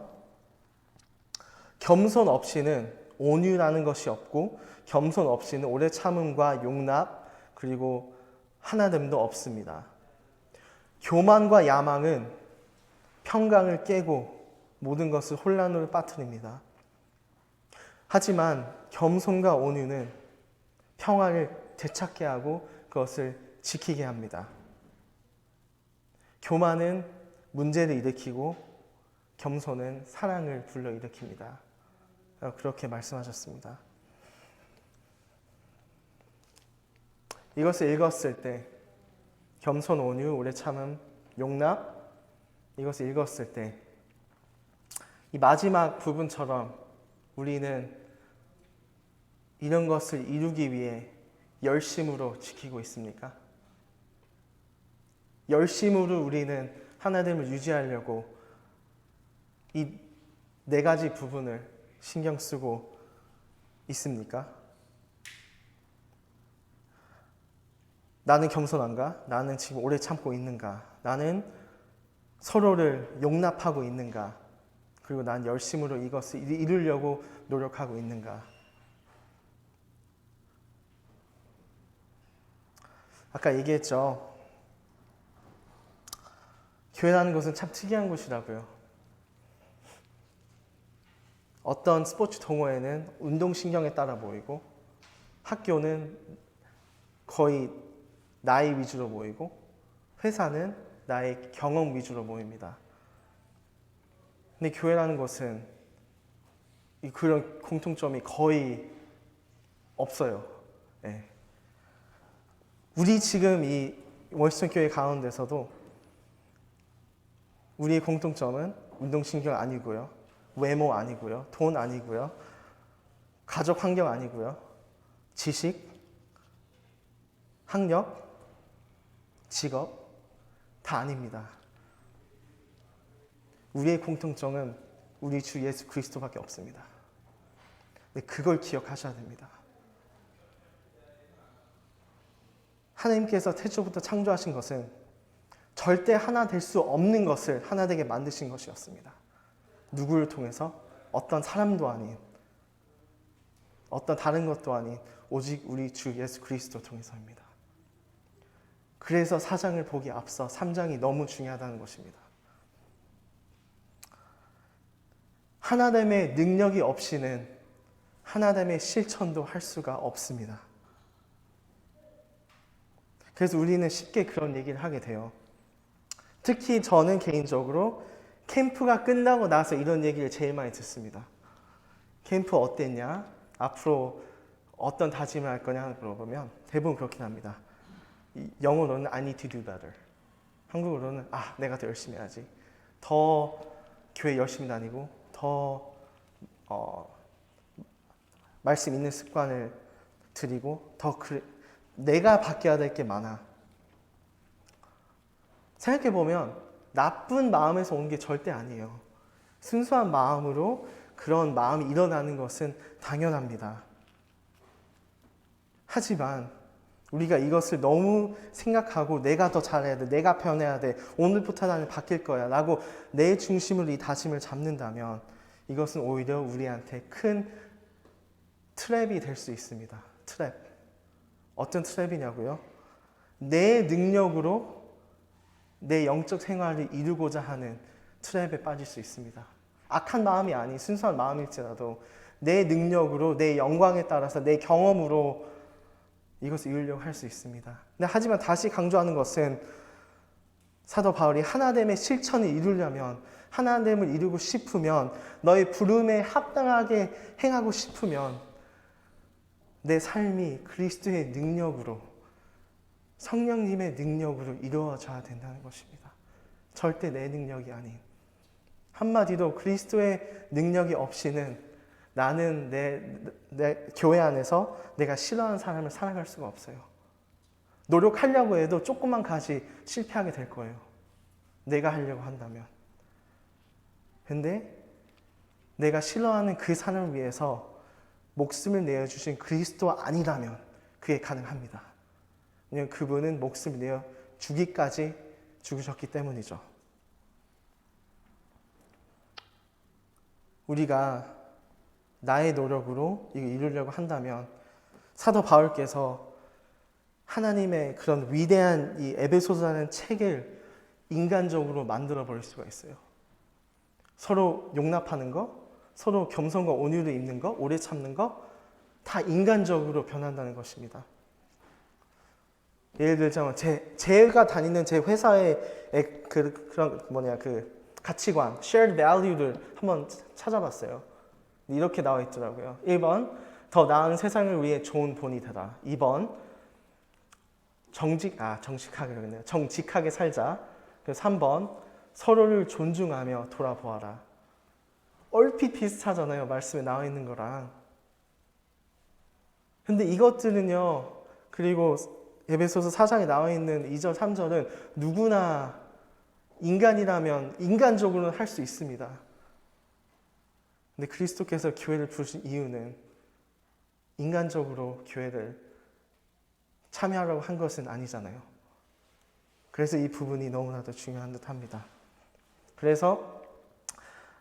겸손 없이는 온유라는 것이 없고 겸손 없이는 오래 참음과 용납 그리고 하나됨도 없습니다. 교만과 야망은 평강을 깨고 모든 것을 혼란으로 빠뜨립니다. 하지만 겸손과 온유는 평화를 되찾게 하고 그것을 지키게 합니다. 교만은 문제를 일으키고 겸손은 사랑을 불러일으킵니다. 그렇게 말씀하셨습니다. 이것을 읽었을 때 겸손, 온유, 오래 참음, 용납 이것을 읽었을 때 이 마지막 부분처럼 우리는 이런 것을 이루기 위해 열심으로 지키고 있습니까? 열심으로 우리는 하나됨을 유지하려고 이 네 가지 부분을 신경 쓰고 있습니까? 나는 겸손한가? 나는 지금 오래 참고 있는가? 나는 서로를 용납하고 있는가? 그리고 난 열심으로 이것을 이루려고 노력하고 있는가? 아까 얘기했죠. 교회라는 것은 참 특이한 곳이라고요. 어떤 스포츠 동호회는 운동신경에 따라 모이고 학교는 거의 나이 위주로 모이고 회사는 나의 경험 위주로 모입니다. 근데 교회라는 것은 그런 공통점이 거의 없어요. 네. 우리 지금 이 월스턴 교회 가운데서도 우리의 공통점은 운동신경 아니고요. 외모 아니고요. 돈 아니고요. 가족 환경 아니고요. 지식, 학력, 직업 다 아닙니다. 우리의 공통점은 우리 주 예수 그리스도밖에 없습니다. 근데 그걸 기억하셔야 됩니다. 하나님께서 태초부터 창조하신 것은 절대 하나 될 수 없는 것을 하나 되게 만드신 것이었습니다. 누구를 통해서? 어떤 사람도 아닌, 어떤 다른 것도 아닌 오직 우리 주 예수 그리스도 통해서입니다. 그래서 4장을 보기 앞서 3장이 너무 중요하다는 것입니다. 하나됨의 능력이 없이는 하나됨의 실천도 할 수가 없습니다. 그래서 우리는 쉽게 그런 얘기를 하게 돼요. 특히 저는 개인적으로 캠프가 끝나고 나서 이런 얘기를 제일 많이 듣습니다. 캠프 어땠냐? 앞으로 어떤 다짐을 할 거냐 물어보면 대부분 그렇긴 합니다. 영어로는 I need to do better. 한국어로는 내가 더 열심히 해야지. 더 교회 열심히 다니고 더 말씀 있는 습관을 들이고 더 내가 바뀌어야 될 게 많아. 생각해보면 나쁜 마음에서 온 게 절대 아니에요. 순수한 마음으로 그런 마음이 일어나는 것은 당연합니다. 하지만 우리가 이것을 너무 생각하고 내가 더 잘해야 돼, 내가 변해야 돼, 오늘부터 나는 바뀔 거야 라고 내 중심으로 이 다짐을 잡는다면 이것은 오히려 우리한테 큰 트랩이 될 수 있습니다. 트랩. 어떤 트랩이냐고요? 내 능력으로 내 영적 생활을 이루고자 하는 트랩에 빠질 수 있습니다. 악한 마음이 아닌 순수한 마음일지라도 내 능력으로, 내 영광에 따라서, 내 경험으로 이것을 이루려고 할 수 있습니다. 근데 하지만 다시 강조하는 것은 사도 바울이 하나됨의 실천을 이루려면, 하나됨을 이루고 싶으면, 너의 부름에 합당하게 행하고 싶으면 내 삶이 그리스도의 능력으로, 성령님의 능력으로 이루어져야 된다는 것입니다. 절대 내 능력이 아닌. 한마디로 그리스도의 능력이 없이는 나는 내 교회 안에서 내가 싫어하는 사람을 사랑할 수가 없어요. 노력하려고 해도 조금만 가지 실패하게 될 거예요. 내가 하려고 한다면. 근데 내가 싫어하는 그 사람을 위해서 목숨을 내어주신 그리스도 아니라면 그게 가능합니다. 왜냐하면 그분은 목숨을 내어 주기까지 죽으셨기 때문이죠. 우리가 나의 노력으로 이거 이루려고 한다면 사도 바울께서 하나님의 그런 위대한 이 에베소서라는 책을 인간적으로 만들어 버릴 수가 있어요. 서로 용납하는 거, 서로 겸손과 온유를 입는 거, 오래 참는 거, 다 인간적으로 변한다는 것입니다. 예를 들자면 제가 다니는 제 회사의 그 가치관, shared value를 한번 찾아봤어요. 이렇게 나와 있더라고요. 1번, 더 나은 세상을 위해 좋은 본이 되라. 2번, 정직하게 살자. 3번, 서로를 존중하며 돌아보아라. 얼핏 비슷하잖아요. 말씀에 나와 있는 거랑. 근데 이것들은요, 그리고 에베소서 4장에 나와 있는 2절, 3절은 누구나 인간이라면 인간적으로는 할 수 있습니다. 근데 그리스도께서 교회를 부르신 이유는 인간적으로 교회를 참여하라고 한 것은 아니잖아요. 그래서 이 부분이 너무나도 중요한 듯 합니다. 그래서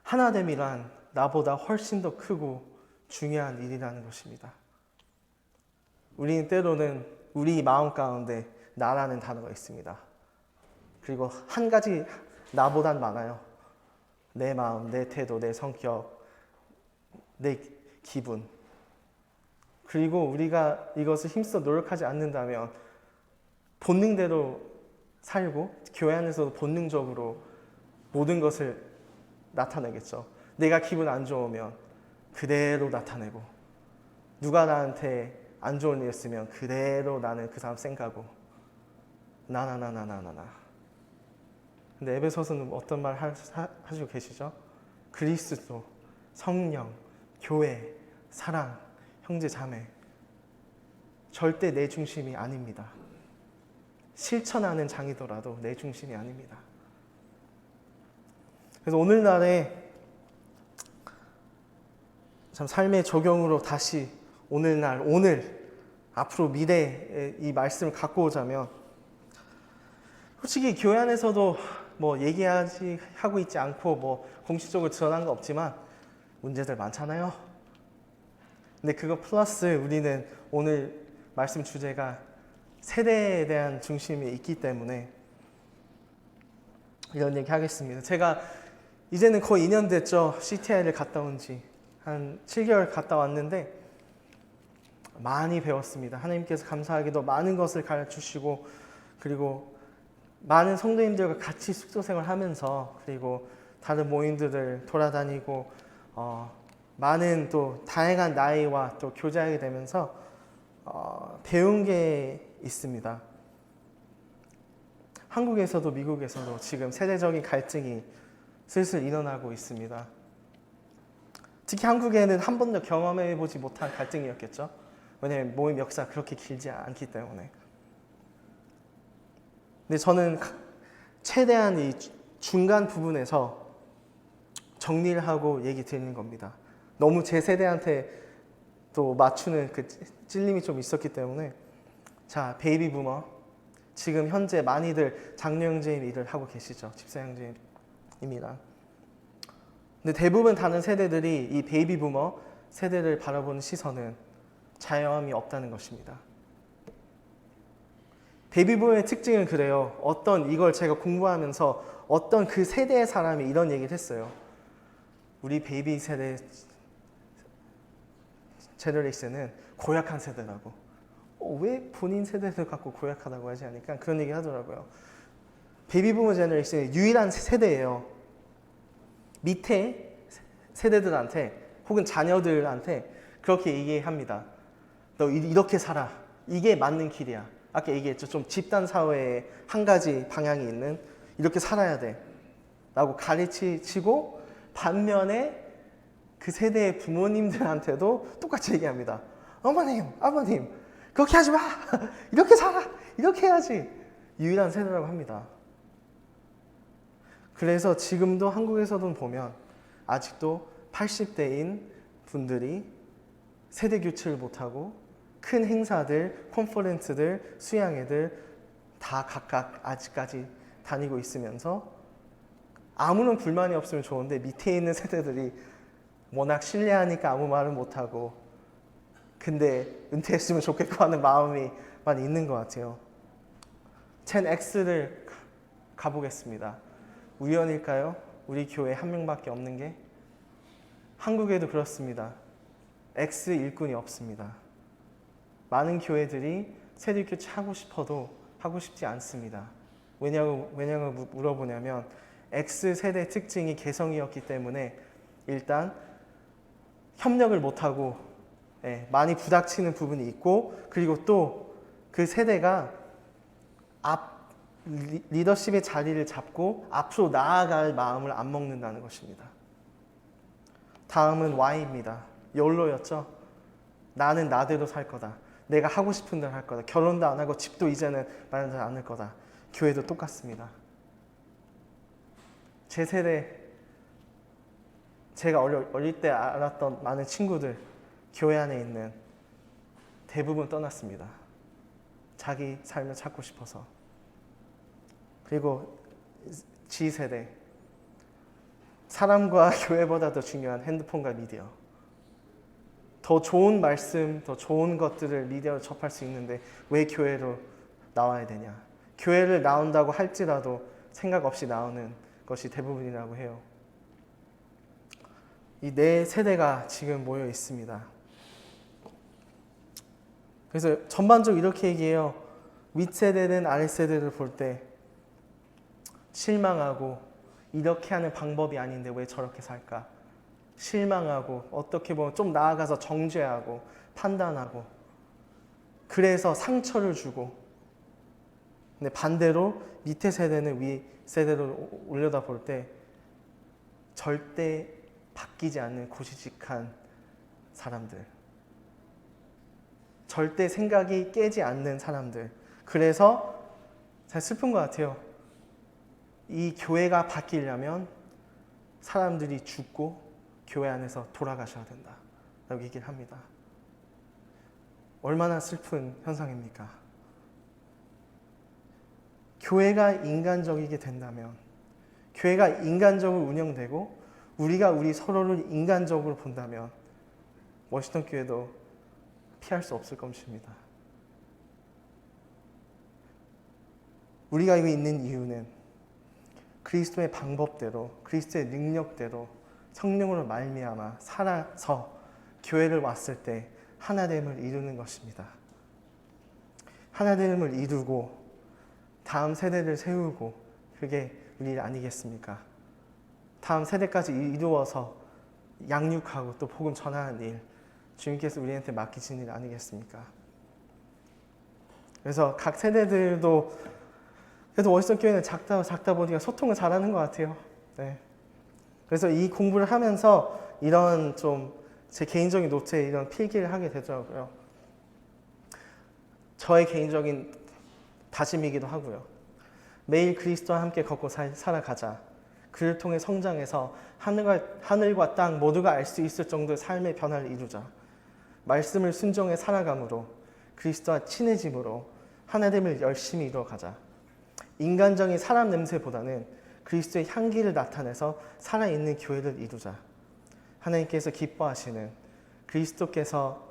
하나됨이란 나보다 훨씬 더 크고 중요한 일이라는 것입니다. 우리는 때로는 우리 마음 가운데 나라는 단어가 있습니다. 그리고 한 가지 나보단 많아요. 내 마음, 내 태도, 내 성격, 내 기분. 그리고 우리가 이것을 힘써 노력하지 않는다면 본능대로 살고 교회 안에서도 본능적으로 모든 것을 나타내겠죠. 내가 기분 안 좋으면 그대로 나타내고, 누가 나한테 안 좋은 일 했으면 그대로 나는 그 사람 쌩가고, 나나나나나나나. 근데 에베소서는 어떤 말 하시고 계시죠? 그리스도, 성령, 교회, 사랑, 형제 자매. 절대 내 중심이 아닙니다. 실천하는 장이더라도 내 중심이 아닙니다. 그래서 오늘날에 참 삶의 적용으로 다시 오늘날, 오늘, 앞으로 미래의 이 말씀을 갖고 오자면, 솔직히 교회 안에서도 뭐 하고 있지 않고 뭐 공식적으로 드러난 거 없지만 문제들 많잖아요. 근데 그거 플러스 우리는 오늘 말씀 주제가 세대에 대한 중심이 있기 때문에 이런 얘기 하겠습니다. 제가 이제는 거의 2년 됐죠. CTI를 갔다 온 지 한 7개월 갔다 왔는데 많이 배웠습니다. 하나님께서 감사하게도 많은 것을 가르치시고, 그리고 많은 성도님들과 같이 숙소 생활하면서, 그리고 다른 모임들을 돌아다니고 많은 또 다양한 나이와 또 교제하게 되면서 배운 게 있습니다. 한국에서도 미국에서도 지금 세대적인 갈등이 슬슬 일어나고 있습니다. 특히 한국에는 한 번도 경험해보지 못한 갈등이었겠죠. 왜냐하면 모임 역사가 그렇게 길지 않기 때문에. 근데 저는 최대한 이 중간 부분에서 정리를 하고 얘기 드리는 겁니다. 너무 제 세대한테 또 맞추는 그 찔림이 좀 있었기 때문에. 자, 베이비 부머. 지금 현재 많이들 장로 형제님 일을 하고 계시죠. 집사 형제님이랑. 근데 대부분 다른 세대들이 이 베이비 부머 세대를 바라보는 시선은 자유함이 없다는 것입니다. 베이비 부머의 특징은 그래요. 이걸 제가 공부하면서 어떤 그 세대의 사람이 이런 얘기를 했어요. 우리 베이비 세대 제너레이션은 고약한 세대라고. 왜 본인 세대를 갖고 고약하다고 하지 않으니까 그런 얘기 하더라고요. 베이비 부머 제너레이션이 유일한 세대예요. 밑에 세대들한테 혹은 자녀들한테 그렇게 얘기합니다. 너 이렇게 살아. 이게 맞는 길이야. 아까 얘기했죠. 좀 집단 사회에 한 가지 방향이 있는, 이렇게 살아야 돼 라고 가르치고, 반면에 그 세대의 부모님들한테도 똑같이 얘기합니다. 어머님, 아버님, 그렇게 하지 마. 이렇게 살아. 이렇게 해야지. 유일한 세대라고 합니다. 그래서 지금도 한국에서도 보면 아직도 80대인 분들이 세대 교체를 못하고 큰 행사들, 컨퍼런스들, 수양회들 다 각각 아직까지 다니고 있으면서 아무런 불만이 없으면 좋은데 밑에 있는 세대들이 워낙 신뢰하니까 아무 말은 못하고 근데 은퇴했으면 좋겠고 하는 마음이 많이 있는 것 같아요. 10X를 가보겠습니다. 우연일까요? 우리 교회 한 명밖에 없는 게? 한국에도 그렇습니다. X 일꾼이 없습니다. 많은 교회들이 세대교체 하고 싶어도 하고 싶지 않습니다. 왜냐고 물어보냐면 X 세대 특징이 개성이었기 때문에 일단 협력을 못하고 많이 부닥치는 부분이 있고 그리고 또 그 세대가 리더십의 자리를 잡고 앞으로 나아갈 마음을 안 먹는다는 것입니다. 다음은 Y입니다. YOLO였죠. 나는 나대로 살 거다. 내가 하고 싶은 대로 할 거다. 결혼도 안 하고 집도 이제는 마련하지 않을 거다. 교회도 똑같습니다. 제 세대, 제가 어릴 때 알았던 많은 친구들, 교회 안에 있는 대부분 떠났습니다. 자기 삶을 찾고 싶어서. 그리고 G세대, 사람과 교회보다 더 중요한 핸드폰과 미디어. 더 좋은 말씀, 더 좋은 것들을 미디어로 접할 수 있는데 왜 교회로 나와야 되냐. 교회를 나온다고 할지라도 생각 없이 나오는 것이 대부분이라고 해요. 이 네 세대가 지금 모여 있습니다. 그래서 전반적으로 이렇게 얘기해요. 윗세대는 아랫세대를 볼 때 실망하고 이렇게 하는 방법이 아닌데 왜 저렇게 살까? 실망하고 어떻게 보면 좀 나아가서 정죄하고 판단하고 그래서 상처를 주고 근데 반대로 밑에 세대는 위 세대를 올려다 볼 때 절대 바뀌지 않는 고지식한 사람들 절대 생각이 깨지 않는 사람들 그래서 참 슬픈 것 같아요. 이 교회가 바뀌려면 사람들이 죽고 교회 안에서 돌아가셔야 된다 라고 얘기를 합니다. 얼마나 슬픈 현상입니까? 교회가 인간적이게 된다면 교회가 인간적으로 운영되고 우리가 우리 서로를 인간적으로 본다면 워싱턴 교회도 피할 수 없을 것입니다. 우리가 여기 있는 이유는 그리스도의 방법대로 그리스도의 능력대로 성령으로 말미암아 살아서 교회를 왔을 때 하나됨을 이루는 것입니다. 하나됨을 이루고 다음 세대를 세우고 그게 우리 일 아니겠습니까? 다음 세대까지 이루어서 양육하고 또 복음 전하는 일 주님께서 우리한테 맡기신 일 아니겠습니까? 그래서 각 세대들도 그래도 워싱턴 교회는 작다 보니까 소통을 잘하는 것 같아요. 네. 그래서 이 공부를 하면서 이런 좀 제 개인적인 노트에 이런 필기를 하게 되더라고요. 저의 개인적인 다짐이기도 하고요. 매일 그리스도와 함께 걷고 살아가자. 그를 통해 성장해서 하늘과 땅 모두가 알 수 있을 정도의 삶의 변화를 이루자. 말씀을 순종해 살아감으로 그리스도와 친해짐으로 하나됨을 열심히 이루어가자. 인간적인 사람 냄새보다는 그리스도의 향기를 나타내서 살아있는 교회를 이루자. 하나님께서 기뻐하시는 그리스도께서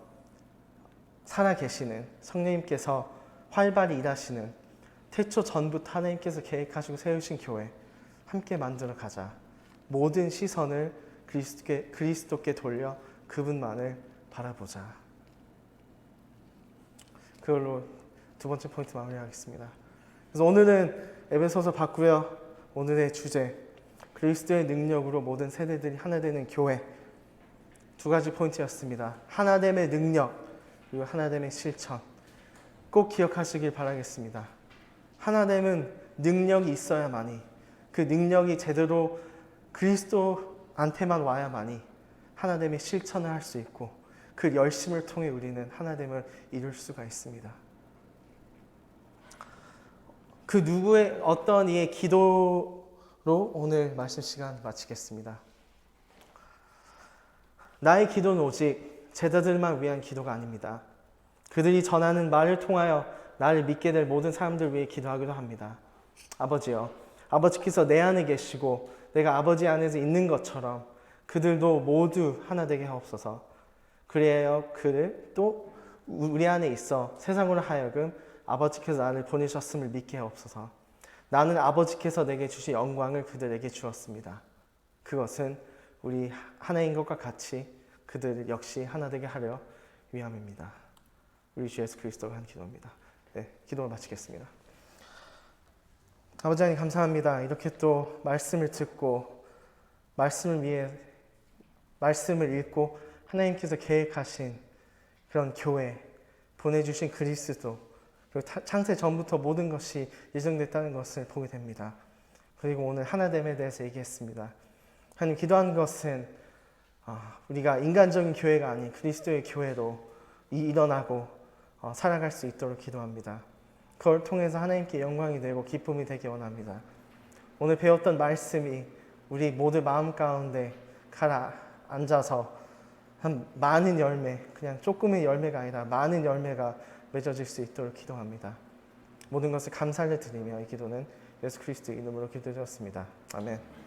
살아계시는 성령님께서 활발히 일하시는 태초 전부터 하나님께서 계획하시고 세우신 교회 함께 만들어 가자. 모든 시선을 그리스도께 돌려 그분만을 바라보자. 그걸로 두 번째 포인트 마무리하겠습니다. 그래서 오늘은 에베소서 봤고요. 오늘의 주제 그리스도의 능력으로 모든 세대들이 하나 되는 교회 두 가지 포인트였습니다. 하나됨의 능력 그리고 하나됨의 실천 꼭 기억하시길 바라겠습니다. 하나됨은 능력이 있어야만이 그 능력이 제대로 그리스도한테만 와야만이 하나됨의 실천을 할 수 있고 그 열심을 통해 우리는 하나됨을 이룰 수가 있습니다. 그 누구의 어떤 이의 기도로 오늘 말씀 시간 마치겠습니다. 나의 기도는 오직 제자들만 위한 기도가 아닙니다. 그들이 전하는 말을 통하여 나를 믿게 될 모든 사람들을 위해 기도하기도 합니다. 아버지여, 아버지께서 내 안에 계시고 내가 아버지 안에서 있는 것처럼 그들도 모두 하나 되게 하옵소서. 그래야 그를 또 우리 안에 있어 세상으로 하여금 아버지께서 나를 보내셨음을 믿게 하옵소서. 나는 아버지께서 내게 주신 영광을 그들에게 주었습니다. 그것은 우리 하나인 것과 같이 그들 역시 하나 되게 하려 위함입니다. 우리 주 예수 그리스도가 한 기도입니다. 네, 기도를 마치겠습니다. 아버지 하나님 감사합니다. 이렇게 또 말씀을 듣고 말씀을 위해 말씀을 읽고 하나님께서 계획하신 그런 교회, 보내주신 그리스도, 그리고 창세 전부터 모든 것이 예정됐다는 것을 보게 됩니다. 그리고 오늘 하나됨에 대해서 얘기했습니다. 하나님, 기도하는 것은 우리가 인간적인 교회가 아닌 그리스도의 교회로 일어나고 살아갈 수 있도록 기도합니다. 그걸 통해서 하나님께 영광이 되고 기쁨이 되기 원합니다. 오늘 배웠던 말씀이 우리 모두 마음 가운데 앉아서 한 많은 열매, 그냥 조금의 열매가 아니라 많은 열매가 맺어질 수 있도록 기도합니다. 모든 것을 감사를 드리며 이 기도는 예수 그리스도의 이름으로 기도드렸습니다. 아멘.